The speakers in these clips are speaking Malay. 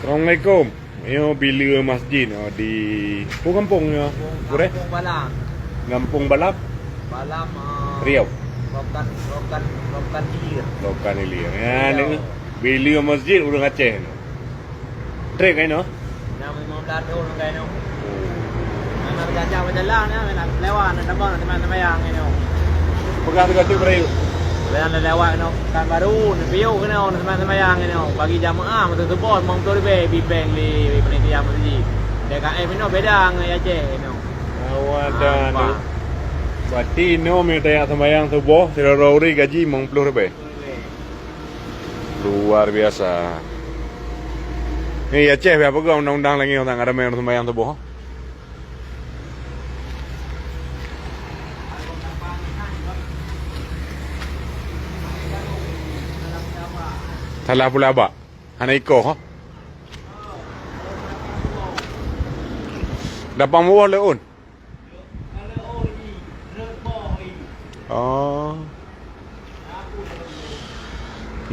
Assalamualaikum. Yo bila masjid di kampung yo. Boleh? Kampung Balam. Kampung Balap, Balam Riau. Rokan Hilir. Lokan Hilir. Ya, ni bila masjid udah Aceh. Trek kan no? Nama Imam Dado kan no. Nama berjalan berjalan ya, nak lewat nak terbang teman-teman yang ini. Pegang dekat tu berayu. Bila lewat no, kan baru view kan no teman-teman yang ini. Bagi jamaah betul tu bos mau tu di bank di penitia masjid. DKM ini beda dengan Aceh no. Awadan tu. Berarti no minta yang sembahyang subuh 300 gaji RM60. Luar biasa. Ni Aceh apa kau undang-undang lagi orang ada main sembahyang subuh. Salah pula ba? Hana iko ha? Dapat muah leun. Oh.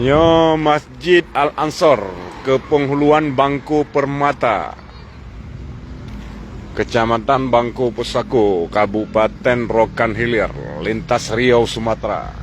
Yo Masjid Al-Ansor ke penghuluan Bangku Permata, Kecamatan Bangku Pusako, Kabupaten Rokan Hilir, lintas Riau, Sumatera.